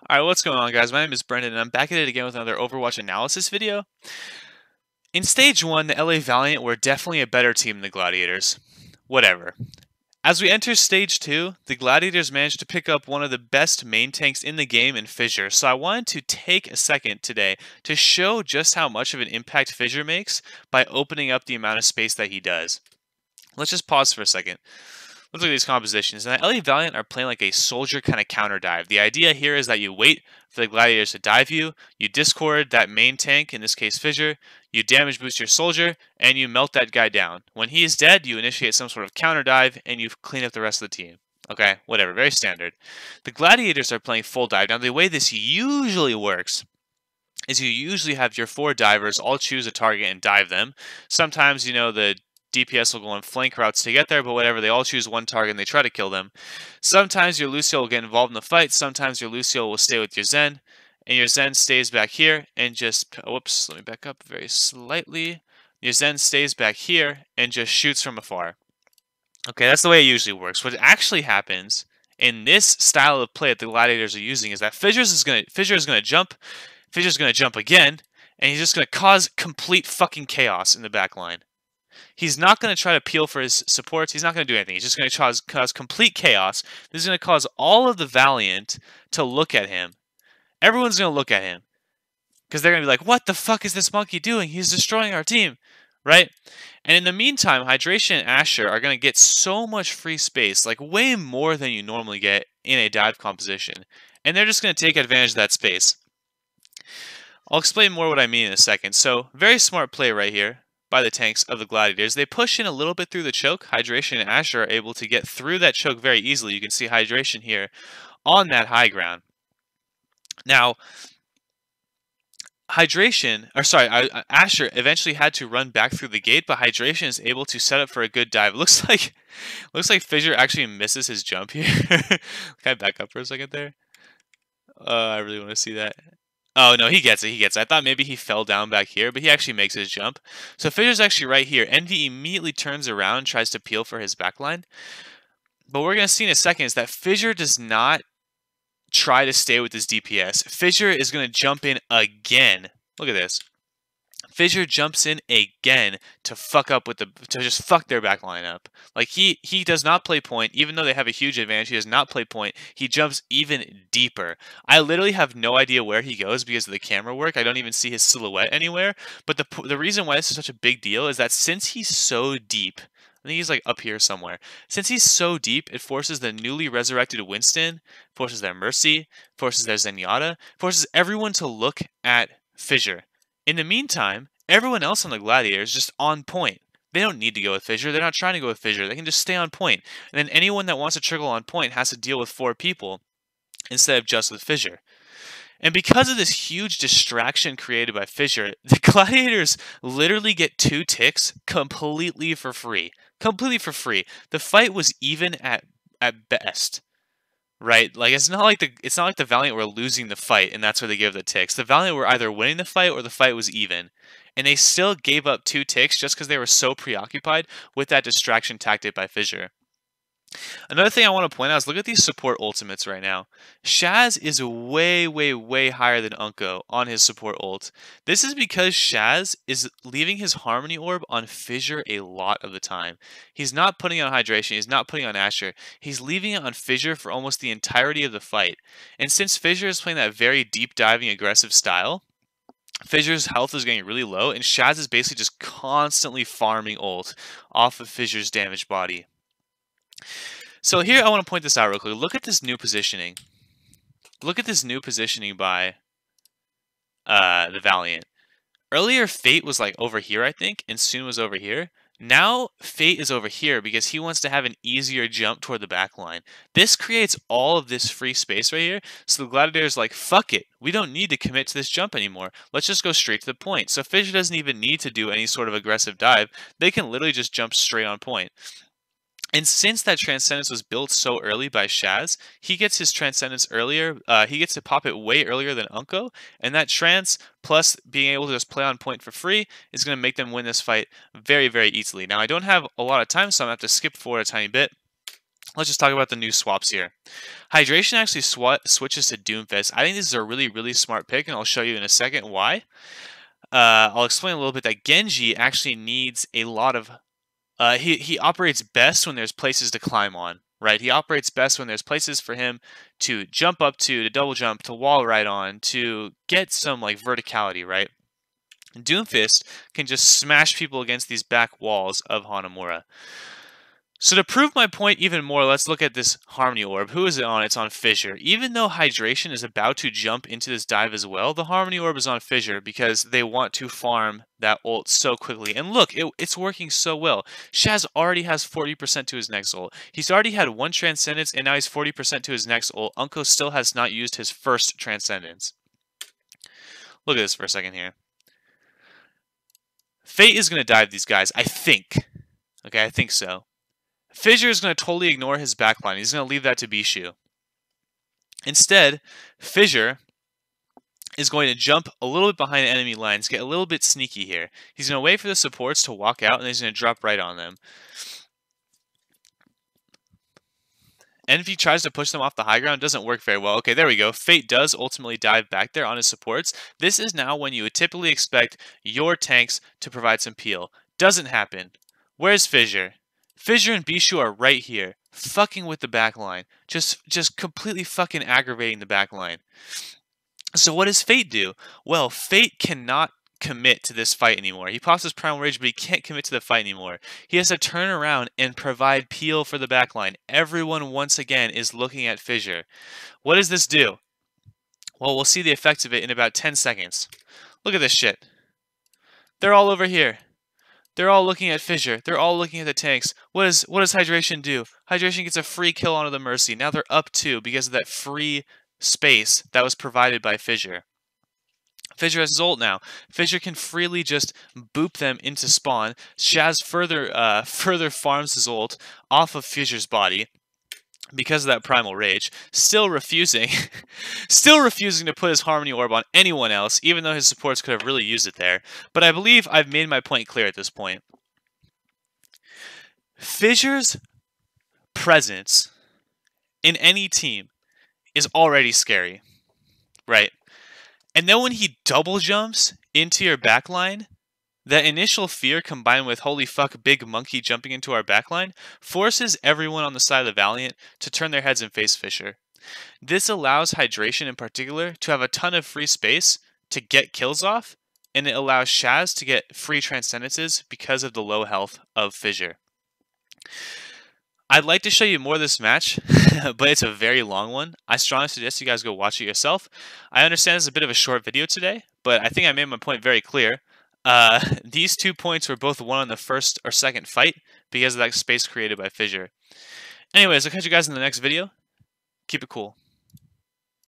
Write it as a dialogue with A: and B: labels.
A: Alright, what's going on, guys? My name is Brendan, and I'm back at it again with another Overwatch analysis video. In Stage 1, the LA Valiant were definitely a better team than the Gladiators. Whatever. As we enter Stage 2, the Gladiators managed to pick up one of the best main tanks in the game in Fissure, so I wanted to take a second today to show just how much of an impact Fissure makes by opening up the amount of space that he does. Let's just pause for a second. Let's look at these compositions. And the LA Valiant are playing like a soldier kind of counter dive. The idea here is that you wait for the Gladiators to dive you discord that main tank, in this case Fissure, you damage boost your soldier, and you melt that guy down. When he is dead, you initiate some sort of counter dive, and you clean up the rest of the team. Okay, whatever, very standard. The Gladiators are playing full dive. Now, the way this usually works is you usually have your 4 divers all choose a target and dive them. Sometimes, the DPS will go on flank routes to get there, but whatever, they all choose one target and they try to kill them. Sometimes your Lucio will get involved in the fight, sometimes your Lucio will stay with your Zen, and your Zen stays back here and just, whoops, let me back up very slightly. Your Zen stays back here and just shoots from afar. Okay, that's the way it usually works. What actually happens in this style of play that the Gladiators are using is that Fissure is going to jump, Fissure's going to jump again, and he's just going to cause complete fucking chaos in the back line. He's not going to try to peel for his supports. He's not going to do anything. He's just going to cause complete chaos. This is going to cause all of the Valiant to look at him. Everyone's going to look at him. Because they're going to be like, what the fuck is this monkey doing? He's destroying our team. Right? And in the meantime, Hydration and Asher are going to get so much free space. Like way more than you normally get in a dive composition. And they're just going to take advantage of that space. I'll explain more what I mean in a second. So, very smart play right here by the tanks of the Gladiators. They push in a little bit through the choke. Hydration and Asher are able to get through that choke very easily. You can see Hydration here on that high ground. Now, Asher eventually had to run back through the gate, but Hydration is able to set up for a good dive. Looks like Fissure actually misses his jump here. Can I back up for a second there? I really want to see that. Oh, no, he gets it. I thought maybe he fell down back here, but he actually makes his jump. So Fissure's actually right here. Envy immediately turns around and tries to peel for his backline. But what we're going to see in a second is that Fissure does not try to stay with his DPS. Fissure is going to jump in again. Look at this. Fissure jumps in again to just fuck their backline up. Like he does not play point, even though they have a huge advantage. He does not play point. He jumps even deeper. I literally have no idea where he goes because of the camera work. I don't even see his silhouette anywhere. But the reason why this is such a big deal is that since he's so deep, I think he's like up here somewhere. Since he's so deep, it forces the newly resurrected Winston, forces their Mercy, forces their Zenyatta, forces everyone to look at Fissure. In the meantime, everyone else on the Gladiators is just on point. They don't need to go with Fissure. They're not trying to go with Fissure. They can just stay on point. And then anyone that wants to trickle on point has to deal with 4 people instead of just with Fissure. And because of this huge distraction created by Fissure, the Gladiators literally get 2 ticks completely for free. Completely for free. The fight was even at best. Right, like it's not like the Valiant were losing the fight, and that's where they give the ticks. The Valiant were either winning the fight or the fight was even, and they still gave up 2 ticks just because they were so preoccupied with that distraction tactic by Fissure. Another thing I want to point out is look at these support ultimates right now. Shaz is way, way, way higher than Unko on his support ult. This is because Shaz is leaving his Harmony Orb on Fissure a lot of the time. He's not putting on Hydration, he's not putting on Asher. He's leaving it on Fissure for almost the entirety of the fight. And since Fissure is playing that very deep diving aggressive style, Fissure's health is getting really low, and Shaz is basically just constantly farming ult off of Fissure's damaged body. So here I want to point this out real quick. Look at this new positioning. Look at this new positioning by the Valiant. Earlier, Fate was like over here, I think, and Soon was over here. Now, Fate is over here because he wants to have an easier jump toward the back line. This creates all of this free space right here. So the Gladiators like, fuck it. We don't need to commit to this jump anymore. Let's just go straight to the point. So Fissure doesn't even need to do any sort of aggressive dive. They can literally just jump straight on point. And since that Transcendence was built so early by Shaz, he gets his Transcendence earlier. He gets to pop it way earlier than Unko. And that Trance, plus being able to just play on point for free, is going to make them win this fight very, very easily. Now, I don't have a lot of time, so I'm going to have to skip forward a tiny bit. let's just talk about the new swaps here. Hydration actually switches to Doomfist. I think this is a really, really smart pick, and I'll show you in a second why. I'll explain a little bit that Genji actually needs a lot of... he operates best when there's places to climb on, right? He operates best when there's places for him to jump up to double jump, to wall ride on, to get some like verticality, right? Doomfist can just smash people against these back walls of Hanamura. So to prove my point even more, let's look at this Harmony Orb. Who is it on? It's on Fissure. Even though Hydration is about to jump into this dive as well, the Harmony Orb is on Fissure because they want to farm that ult so quickly. And look, it's working so well. Shaz already has 40% to his next ult. He's already had one Transcendence, and now he's 40% to his next ult. Unko still has not used his first Transcendence. Look at this for a second here. Fate is going to dive these guys, I think. Okay, I think so. Fissure is going to totally ignore his backline. He's going to leave that to Bishu. Instead, Fissure is going to jump a little bit behind enemy lines, get a little bit sneaky here. He's going to wait for the supports to walk out, and then he's going to drop right on them. And if he tries to push them off the high ground, it doesn't work very well. Okay, there we go. Fate does ultimately dive back there on his supports. This is now when you would typically expect your tanks to provide some peel. Doesn't happen. Where's Fissure? Fissure and Bishu are right here, fucking with the backline. Just completely fucking aggravating the backline. So what does Fate do? Well, Fate cannot commit to this fight anymore. He pops his Primal Rage, but he can't commit to the fight anymore. He has to turn around and provide peel for the backline. Everyone, once again, is looking at Fissure. What does this do? Well, we'll see the effects of it in about 10 seconds. Look at this shit. They're all over here. They're all looking at Fissure. They're all looking at the tanks. What does Hydration do? Hydration gets a free kill onto the Mercy. Now they're up 2 because of that free space that was provided by Fissure. Fissure has his ult now. Fissure can freely just boop them into spawn. Shaz further farms his ult off of Fissure's body because of that Primal Rage. Still refusing to put his Harmony Orb on anyone else, even though his supports could have really used it there. But I believe I've made my point clear at this point. Fissure's presence in any team is already scary, right? And then when he double jumps into your backline, that initial fear combined with holy fuck big monkey jumping into our backline forces everyone on the side of the Valiant to turn their heads and face Fissure. This allows Hydration in particular to have a ton of free space to get kills off, and it allows Shaz to get free Transcendences because of the low health of Fissure. I'd like to show you more of this match, but it's a very long one. I strongly suggest you guys go watch it yourself. I understand it's a bit of a short video today, but I think I made my point very clear. These 2 points were both won in the first or second fight because of that space created by Fissure. Anyways, I'll catch you guys in the next video. Keep it cool.